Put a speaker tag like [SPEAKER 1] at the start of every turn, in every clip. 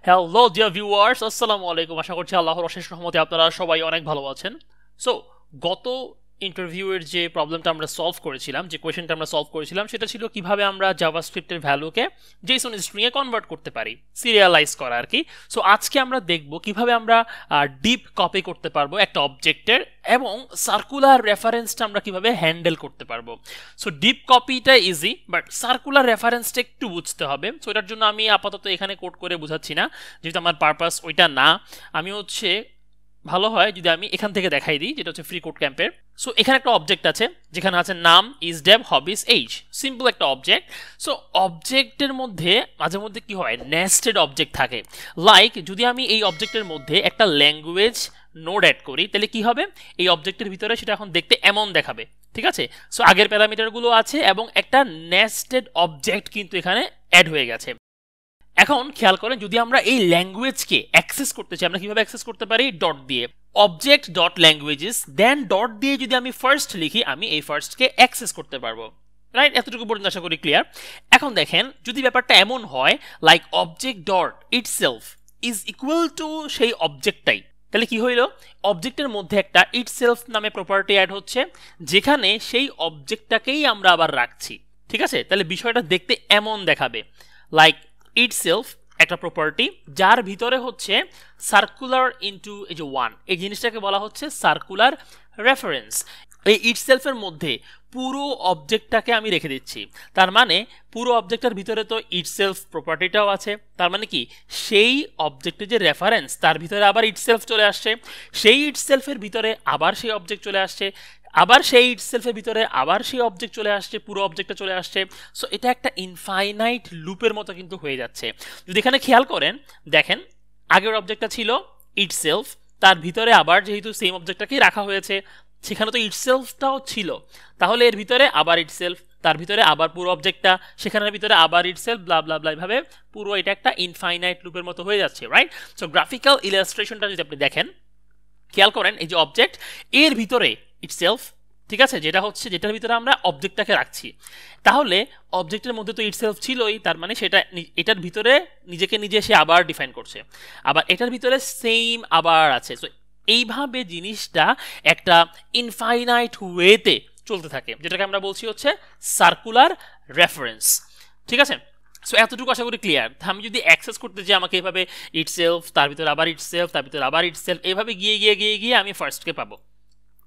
[SPEAKER 1] Hello dear viewers, আসসালামু আলাইকুম। আশা করছি আল্লাহর অশেষ রহমতে আপনারা সবাই অনেক ভালো আছেন। সো গত ইন্টারভিউয়ের যে প্রবলেমটা আমরা সলভ করেছিলাম, যে কোয়েশ্চেনটা আমরা সলভ করেছিলাম, সেটা ছিল কিভাবে আমরা জাভাস্ক্রিপ্টের ভ্যালুকে জেসন স্ট্রিংয়ে কনভার্ট করতে পারি, সিরিয়ালাইজ করা আর কি। সো আজকে আমরা দেখব কিভাবে আমরা ডিপ কপি করতে পারবো একটা অবজেক্টের, এবং সার্কুলার রেফারেন্সটা আমরা কিভাবে হ্যান্ডেল করতে পারবো। সো ডিপ কপিটা ইজি, বাট সার্কুলার রেফারেন্সটা একটু বুঝতে হবে। সো এটার জন্য আমি আপাতত এখানে কোড করে বোঝাচ্ছি না, যেহেতু আমার পারপাস ওইটা না। আমি ভালো হয় যদি আমি এখান থেকে দেখাই দিই, যেটা হচ্ছে ফ্রি কোড ক্যাম্পের। সো এখানে একটা অবজেক্ট আছে, যেখানে আছে নাম, is, Dave, hobbies, age. Simple একটা অবজেক্ট। সো অবজেক্টের মধ্যে মাঝে মধ্যে কি হয়, নেস্টেড অবজেক্ট থাকে। লাইক যদি আমি এই অবজেক্টের মধ্যে একটা ল্যাঙ্গুয়েজ নোড অ্যাড করি, তাহলে কি হবে, এই অবজেক্টের ভিতরে সেটা এখন দেখতে এমন দেখাবে। ঠিক আছে? সো আগের প্যারামিটারগুলো আছে এবং একটা নেস্টেড অবজেক্ট কিন্তু এখানে অ্যাড হয়ে গেছে। এখন খেয়াল করেন, যদি আমরা এই ল্যাঙ্গুয়েজকে অ্যাক্সেস করতে চাই, আমরা কিভাবে অ্যাক্সেস করতে পারি? ডট দিয়ে, অবজেক্ট ডট ল্যাঙ্গুয়েজেস, দেন ডট দিয়ে যদি আমি ফার্স্ট লিখি, আমি এই ফার্স্টকে অ্যাক্সেস করতে পারবো। রাইট? এতটুকু পর্যন্ত আশা করি ক্লিয়ার। এখন দেখেন, যদি ব্যাপারটা এমন হয় like object dot itself is equal to সেই অবজেক্টটাই, তাহলে কি হইল, অবজেক্টের মধ্যে একটা ইটসেলফ নামে প্রপার্টি অ্যাড হচ্ছে, যেখানে সেই অবজেক্টটাকেই আমরা আবার রাখছি। ঠিক আছে? তাহলে বিষয়টা দেখতে এমন দেখাবে, লাইক ইটসেলফ একটা প্রপার্টি যার ভিতরে হচ্ছে সার্কুলার ইনটু এই যে ওয়ান, এই জিনিসটাকে বলা হচ্ছে সার্কুলার রেফারেন্স। এই ইটসেলফের মধ্যে পুরো অবজেক্টটাকে আমি রেখে দিচ্ছি। তার মানে পুরো অবজেক্টের ভিতরে তো ইটসেলফ প্রপার্টিটাও আছে। তার মানে কি, সেই অবজেক্টের যে রেফারেন্স, তার ভিতরে আবার ইটসেলফ চলে আসছে, সেই ইটসেলফের ভিতরে আবার সেই অবজেক্ট চলে আসছে, আবার সেই ইটসেলফের ভিতরে আবার সেই অবজেক্ট চলে আসছে, পুরো অবজেক্টটা চলে আসছে। সো এটা একটা ইনফাইনাইট লুপের মতো কিন্তু হয়ে যাচ্ছে। যদি এখানে খেয়াল করেন, দেখেন আগের অবজেক্টটা ছিল ইটসেলফ, তার ভিতরে আবার যেহেতু সেম অবজেক্টটাকেই রাখা হয়েছে, সেখানে তো ইটসেলফটাও ছিল, তাহলে এর ভিতরে আবার ইটসেলফ, তার ভিতরে আবার পুরো অবজেক্টটা, সেখানের ভিতরে আবার ইটসেলফ, ব্লা ব্লা ব্লা, এভাবে পুরো এটা একটা ইনফাইনাইট লুপের মতো হয়ে যাচ্ছে। রাইট? সো গ্রাফিক্যাল ইলাস্ট্রেশনটা যদি আপনি দেখেন, খেয়াল করেন, এই যে অবজেক্ট, এর ভিতরে ইটসেলফ, ঠিক আছে, যেটা হচ্ছে যেটার ভিতরে আমরা অবজেক্টটাকে রাখছি, তাহলে অবজেক্টের মধ্যে তো ইটসেলফ ছিলই, তার মানে সেটা এটার ভিতরে নিজেকে নিজে সে আবার ডিফাইন করছে, আবার এটার ভিতরে সেম আবার আছে। সো এইভাবে জিনিসটা একটা ইনফাইনাইট ওয়েতে চলতে থাকে, যেটাকে আমরা বলছি হচ্ছে সার্কুলার রেফারেন্স। ঠিক আছে? সো এতটুকু আশা করি ক্লিয়ার। আমি যদি অ্যাক্সেস করতে চাই, আমাকে এভাবে ইটসেলফ, তার ভিতরে আবার ইটসেলফ, তার ভিতরে আবার ইটসেলফ, এভাবে গিয়ে গিয়ে গিয়ে গিয়ে আমি ফার্স্টকে পাবো।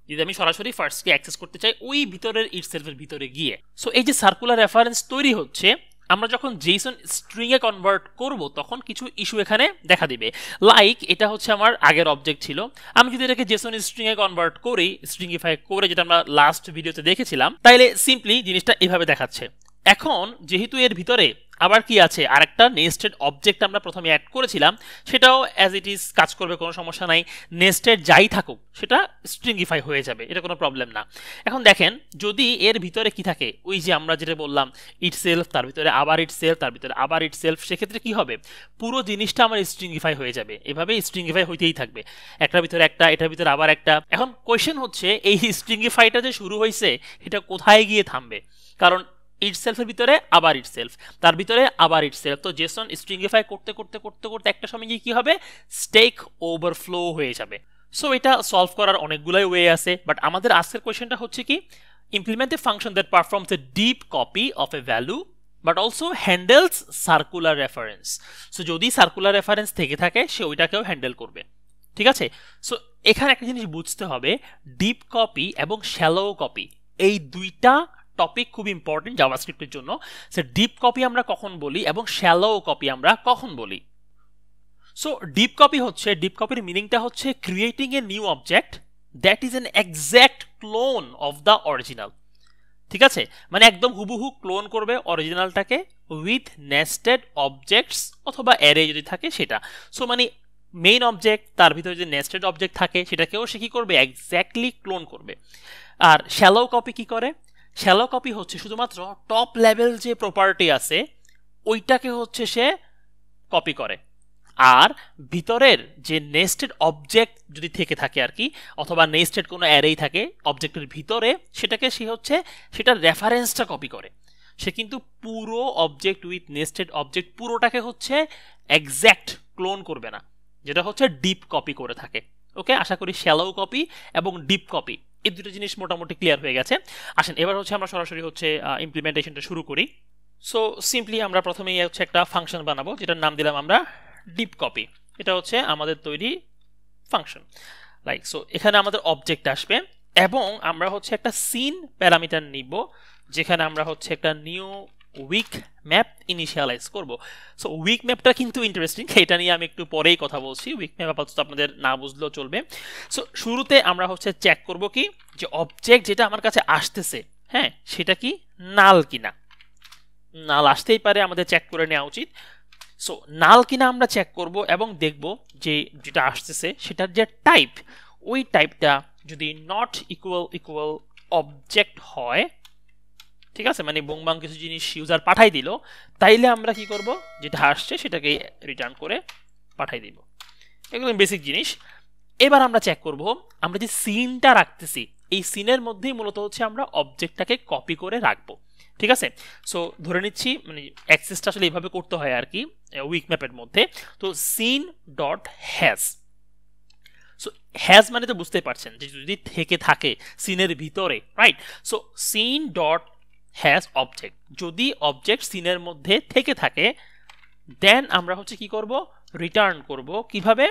[SPEAKER 1] যদি আমি সরাসরি ফার্স্টকে অ্যাক্সেস করতে চাই ওই ভিতরের ইটসেলফের ভিতরে গিয়ে। সো এই যে সার্কুলার রেফারেন্স তৈরি হচ্ছে, আমরা যখন জেসন স্ট্রিংয়ে কনভার্ট করব, তখন কিছু ইস্যু এখানে দেখা দিবে। লাইক এটা হচ্ছে আমার আগের অবজেক্ট ছিল, আমি যদি এটাকে জেসন স্ট্রিংয়ে কনভার্ট করি, স্ট্রিংইফাই করে, যেটা আমরা লাস্ট ভিডিওতে দেখেছিলাম, তাইলে সিম্পলি জিনিসটা এভাবে দেখাচ্ছে। এখন যেহেতু এর ভিতরে আবার কি আছে, আরেকটা নেস্টেড অবজেক্ট আমরা প্রথমে অ্যাড করেছিলাম, সেটাও অ্যাজ ইট ইজ কাজ করবে, কোনো সমস্যা নাই। নেস্টেড যাই থাকুক সেটা স্ট্রিংইফাই হয়ে যাবে, এটা কোনো প্রবলেম না। এখন দেখেন, যদি এর ভিতরে কি থাকে, ওই যে আমরা যেটা বললাম ইটসেলফ, তার ভিতরে আবার ইটসেলফ, তার ভিতরে আবার ইটসেলফ, সেক্ষেত্রে কি হবে, পুরো জিনিসটা আমার স্ট্রিংইফাই হয়ে যাবে। এভাবে স্ট্রিংইফাই হইতেই থাকবে, একটার ভিতরে একটা, এটার ভিতরে আবার একটা। এখন কোয়েশ্চেন হচ্ছে, এই স্ট্রিংইফাইটা যে শুরু হয়েছে, এটা কোথায় গিয়ে থামবে? কারণ ইটসেলফের ভিতরে আবার ইটসেলফ, তার ভিতরে আবার ইটসেলফ, তো জেসন স্ট্রিংইফাই করতে করতে করতে করতে একটা সময় গিয়ে কি হবে, স্টেক ওভারফ্লো হয়ে যাবে। সো এটা সলভ করার অনেকগুলাই ওয়ে আছে, বাট আমাদের আজকের কোয়েশ্চেনটা হচ্ছে কি, implement A function that performs a deep copy of a value but also handles circular reference. So যদি সার্কুলার রেফারেন্স থেকে থাকে, সে ওইটাকেও হ্যান্ডেল করবে। ঠিক আছে? সো এখানে একটা জিনিস বুঝতে হবে, ডিপ কপি এবং শ্যালো কপি, এই দুইটা টপিক খুব ইম্পর্টেন্ট জাভাস্ক্রিপ্টের জন্য। সো ডিপ কপি আমরা কখন বলি এবং শ্যালো কপি আমরা কখন বলি? সো ডিপ কপি হচ্ছে, ডিপ কপির মিনিংটা হচ্ছে creating a new object that is an exact clone of the original. ঠিক আছে? মানে একদম হুবহু ক্লোন করবে অরিজিনালটাকে উইথ নেস্টেড অবজেক্টস অথবা অ্যারে যদি থাকে সেটা। সো মানে মেইন অবজেক্ট, তার ভিতরে যদি নেস্টেড অবজেক্ট থাকে, সেটাকেও সে কি করবে, এক্স্যাক্টলি ক্লোন করবে। আর শ্যালো কপি কি করে? শ্যালো কপি হচ্ছে শুধুমাত্র টপ লেভেল যে প্রপার্টি আছে ওইটাকে হচ্ছে সে কপি করে, আর ভিতরের যে নেস্টেড অবজেক্ট যদি থেকে থাকে আর কি, অথবা নেস্টেড কোনো অ্যারেই থাকে অবজেক্টের ভিতরে, সেটাকে সে হচ্ছে সেটার রেফারেন্সটা কপি করে। সে কিন্তু পুরো অবজেক্ট উইথ নেস্টেড অবজেক্ট পুরোটাকে হচ্ছে এক্স্যাক্ট ক্লোন করবে না, যেটা হচ্ছে ডিপ কপি করে থাকে। ওকে, আশা করি শ্যালো কপি এবং ডিপ কপি এই দুটো জিনিস মোটামুটি ক্লিয়ার হয়ে গেছে। আসেন এবার হচ্ছে আমরা সরাসরি হচ্ছে ইমপ্লিমেন্টেশনটা শুরু করি। সো সিম্পলি আমরা প্রথমেই হচ্ছে একটা ফাংশন বানাবো, যেটার নাম দিলাম আমরা ডিপ কপি। এটা হচ্ছে আমাদের তৈরি ফাংশন। লাইক সো এখানে আমাদের অবজেক্ট আসবে এবং আমরা হচ্ছে একটা সিন প্যারামিটার নিব, যেখানে আমরা হচ্ছে একটা নিউ উইক ম্যাপ ইনিশিয়ালাইজ করব। সো উইক ম্যাপটা কিন্তু ইন্টারেস্টিং, এটা নিয়ে আমি একটু পরেই কথা বলছি। উইক ম্যাপ আপাতত আপনাদের না বুঝলেও চলবে। সো শুরুতে আমরা হচ্ছে চেক করব কি, যে অবজেক্ট যেটা আমার কাছে আসতেছে, হ্যাঁ, সেটা কি নাল কিনা। নাল আসতেই পারে, আমাদের চেক করে নেওয়া উচিত। সো নাল কিনা আমরা চেক করব এবং দেখব যে যেটা আসতেছে সেটার যে টাইপ, ওই টাইপটা যদি নট ইকুয়াল অবজেক্ট হয়, ঠিক আছে, মানে বংবাং কিছু জিনিস ইউজার পাঠাই দিল, তাইলে আমরা কি করব, যেটা আসছে সেটাকে রিটার্ন করে পাঠাই দিব। এগুলো বেসিক জিনিস। এবার আমরা চেক করব আমরা যে সিনটা রাখতেছি, এই সিনের মধ্যেই মূলত হচ্ছে আমরা অবজেক্টটাকে কপি করে রাখবো। ঠিক আছে, সো ধরে নিচ্ছি মানে অ্যাক্সেসটা আসলে এইভাবে করতে হয় আর কি উইক ম্যাপের মধ্যে। তো scene dot has, so has মানে তো বুঝতে পারছেন যে যদি থেকে থাকে সিনের ভিতরে, right. So scene dot has object, যদি অবজেক্ট সিনের মধ্যে থেকে থাকে, দেন আমরা হচ্ছে কি করব, রিটার্ন করব কিভাবে,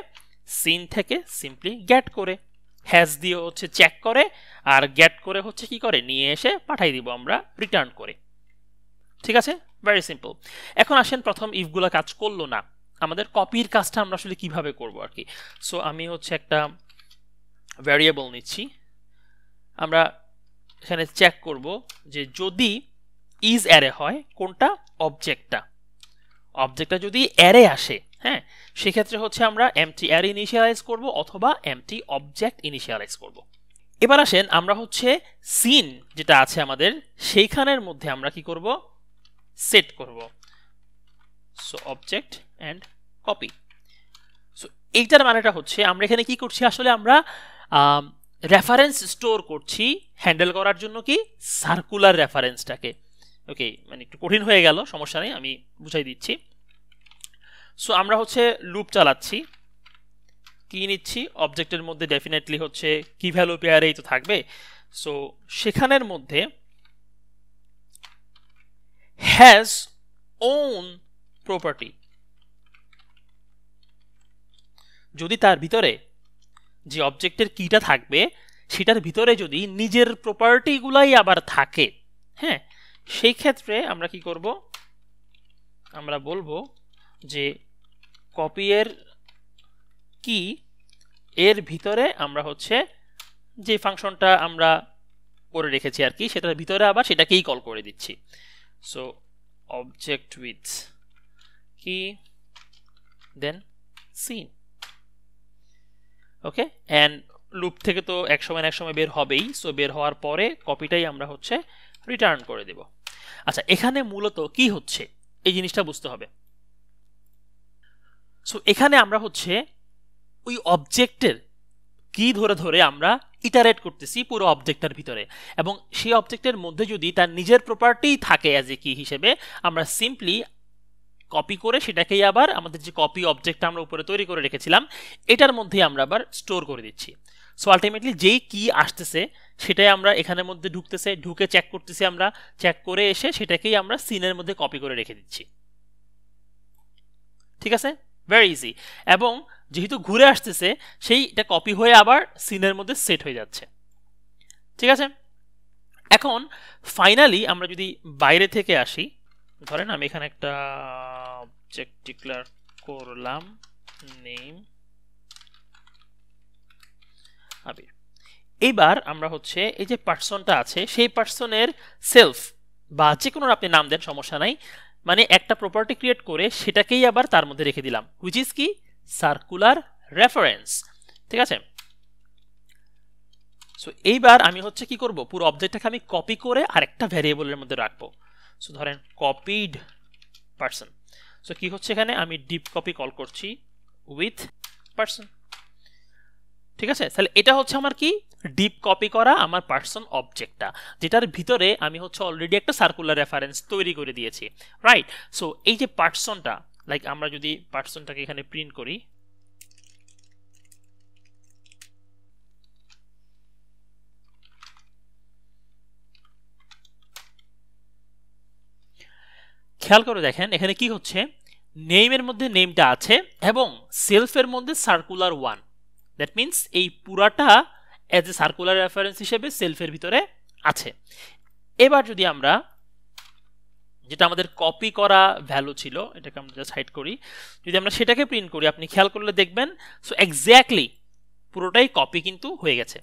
[SPEAKER 1] সিন থেকে সিম্পলি গেট করে, হ্যাজ দিয়ে হচ্ছে চেক করে, আর গেট করে হচ্ছে কি করে নিয়ে এসে পাঠাই দিব আমরা রিটার্ন করে। ঠিক আছে, ভেরি সিম্পল। এখন আসেন প্রথম ইফগুলো কাজ করলো না, আমাদের কপির কাজটা আমরা আসলে কিভাবে করব আর কি। সো আমি হচ্ছে একটা ভ্যারিয়েবল নিচ্ছি, আমরা এখানে চেক করব যে যদি ইজ অ্যারে হয়, কোনটা, অবজেক্টটা যদি অ্যারে আসে, হ্যাঁ, সেক্ষেত্রে হচ্ছে আমরা এমটি অ্যারে ইনিশিয়ালাইজ করব অথবা এমটি অবজেক্ট ইনিশিয়ালাইজ করব। এবার আসেন আমরা হচ্ছে সিন যেটা আছে আমাদের সেইখানের মধ্যে আমরা কি করব, সেট করব। So object and copy. So এইটার মানেটা হচ্ছে আমরা এখানে কি করছি, আসলে আমরা রেফারেন্স স্টোর করছি হ্যান্ডেল করার জন্য কি সার্কুলার রেফারেন্সটাকে। ওকে, মানে একটু কঠিন হয়ে গেল, সমস্যা নেই, আমি বুঝাই দিচ্ছি। সো আমরা হচ্ছে লুপ চালাচ্ছি, কি নিচ্ছি, অবজেক্টের মধ্যে ডেফিনেটলি হচ্ছে কি ভ্যালু পেয়ারেই তো থাকবে। সো সেখানের মধ্যে হ্যাজ ওন প্রপার্টি, যদি তার ভিতরে যে অবজেক্টের কিটা থাকবে সেটার ভিতরে যদি নিজের প্রপার্টিগুলাই আবার থাকে, হ্যাঁ, সেই ক্ষেত্রে আমরা কি করব, আমরা বলবো যে কপি এর কি এর ভিতরে আমরা হচ্ছে যে ফাংশনটা আমরা করে রেখেছি আর কি, সেটার ভিতরে আবার সেটাকেই কল করে দিচ্ছি। সো অবজেক্ট উইথ কি দেন সিন। ওকে, অ্যান্ড লুপ থেকে তো এক সময় বের হবেই, সো বের হওয়ার পরে কপিটাই আমরা হচ্ছে রিটার্ন করে দেব। আচ্ছা, এখানে মূলত কি হচ্ছে এই জিনিসটা বুঝতে হবে। সো এখানে আমরা হচ্ছে ওই অবজেক্টের কি ধরে ধরে আমরা ইটারেট করতেছি পুরো অবজেক্টের ভিতরে, এবং সেই অবজেক্টের মধ্যে যদি তার নিজের প্রপার্টি থাকে অ্যাজ এ কি হিসেবে, আমরা সিম্পলি কপি করে সেটাকেই আবার আমাদের যে কপি অবজেক্টটা আমরা উপরে তৈরি করে রেখেছিলাম এটার মধ্যে আমরা আবার স্টোর করে দিচ্ছি। সো আলটিমেটলি যেই কি আসতেছে সেটাই আমরা এখানের মধ্যে ঢুকতেছে, ঢুকে চেক করতেছি, আমরা চেক করে এসে সেটাকেই আমরা সিনের মধ্যে কপি করে রেখে দিচ্ছি। ঠিক আছে, ভেরি ইজি। এবং যেহেতু ঘুরে আসতেছে সেইটা কপি হয়ে আবার সিনের মধ্যে সেট হয়ে যাচ্ছে। ঠিক আছে, এখন ফাইনালি আমরা যদি বাইরে থেকে আসি, ধরেন আমি এখানে একটা অবজেক্ট ডিক্লেয়ার করলাম নেম আবির। এইবার আমরা হচ্ছে এই যে পার্সনটা আছে সেই পার্সনের সেলফ বা যে কোনো আপনি নাম দেন, সমস্যা নাই, মানে একটা প্রপার্টি ক্রিয়েট করে সেটাকেই আবার তার মধ্যে রেখে দিলাম, হুইচ ইজ কি সার্কুলার রেফারেন্স। ঠিক আছে, সো এইবার আমি হচ্ছে কি করব, পুরো অবজেক্টটাকে আমি কপি করে আরেকটা ভ্যারিয়েবলের মধ্যে রাখবো। সো ধরেন কপিড পার্সন। সো কি হচ্ছে এখানে আমি ডিপ কপি কল করছি উইথ পার্সন। ঠিক আছে, তাহলে এটা হচ্ছে আমার কি ডিপ কপি করা আমার পার্সন অবজেক্টটা, যেটার ভিতরে আমি হচ্ছে অলরেডি একটা সার্কুলার রেফারেন্স তৈরি করে দিয়েছি, রাইট? সো এই যে পার্সনটা, লাইক আমরা যদি পার্সনটাকে এখানে প্রিন্ট করি, খেয়াল করে দেখেন এখানে কি হচ্ছে, নেমের মধ্যে নেমটা আছে এবং সেলফের মধ্যে সার্কুলার 1, দ্যাট মিন্স এই পুরাটা অ্যাজ এ সার্কুলার রেফারেন্স হিসেবে সেলফের ভিতরে আছে। এবার যদি আমরা যেটা আমাদের কপি করা ভ্যালু ছিল, এটাকে আমরা জাস্ট হাইড করি, যদি আমরা সেটাকে প্রিন্ট করি, আপনি খেয়াল করলে দেখবেন সো এক্স্যাক্টলি পুরোটাই কপি কিন্তু হয়ে গেছে।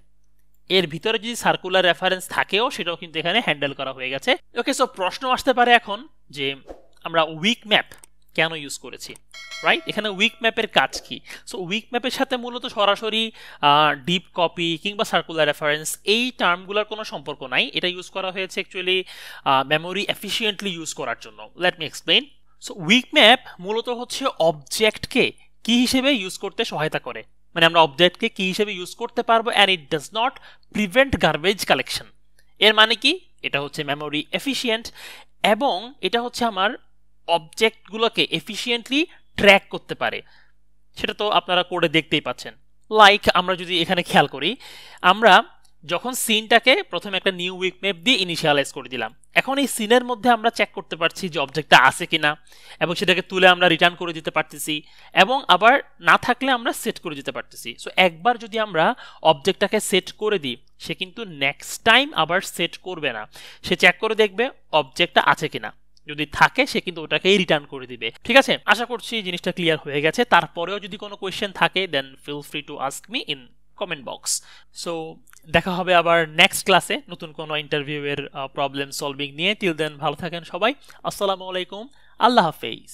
[SPEAKER 1] এর ভিতরে যদি সার্কুলার রেফারেন্স থাকেও সেটাও কিন্তু এখানে হ্যান্ডেল করা হয়ে গেছে। ওকে, সো প্রশ্ন আসতে পারে এখন যে আমরা উইক ম্যাপ কেন ইউজ করেছি, রাইট? এখানে উইক ম্যাপের কাজ কি? সো উইক ম্যাপের সাথে মূলত সরাসরি ডিপ কপি কিংবা সার্কুলার রেফারেন্স এই টার্মগুলোর কোনো সম্পর্ক নাই। এটা ইউজ করা হয়েছে অ্যাকচুয়ালি মেমোরি এফিশিয়েন্টলি ইউজ করার জন্য। Let me explain. So weak map মূলত হচ্ছে অবজেক্টকে কি হিসেবে ইউজ করতে সহায়তা করে, মানে আমরা অবজেক্টকে কি হিসেবে ইউজ করতে পারবো, and it does not prevent garbage collection. এর মানে কি, এটা হচ্ছে মেমোরি এফিশিয়েন্ট এবং এটা হচ্ছে আমার অবজেক্টগুলোকে এফিশিয়েন্টলি ট্র্যাক করতে পারে। সেটা তো আপনারা কোডে দেখতেই পাচ্ছেন। লাইক আমরা যদি এখানে খেয়াল করি, আমরা যখন সিনটাকে প্রথমে একটা নিউ উইক ম্যাপ দিয়ে ইনিশিয়ালাইজ করে দিলাম, এখন এই সিনের মধ্যে আমরা চেক করতে পারছি যে অবজেক্টটা আছে কিনা, এবং সেটাকে তুলে আমরা রিটার্ন করে দিতে পারতেছি, এবং আবার না থাকলে আমরা সেট করে দিতে পারতেছি। সো একবার যদি আমরা অবজেক্টটাকে সেট করে দিই, সে কিন্তু নেক্সট টাইম আবার সেট করবে না, সে চেক করে দেখবে অবজেক্টটা আছে কিনা, যদি থাকে সে কিন্তু ওটাকেই রিটার্ন করে দিবে। ঠিক আছে, আশা করছি জিনিসটা ক্লিয়ার হয়ে গেছে। তারপরেও যদি কোনো কোয়েশ্চেন থাকে then feel free to ask me in comment box. So দেখা হবে আবার নেক্সট ক্লাসে নতুন কোনো ইন্টারভিউয়ের প্রবলেম সলভিং নিয়ে। টিল দেন ভালো থাকেন সবাই। আসসালামু আলাইকুম, আল্লাহ হাফেজ।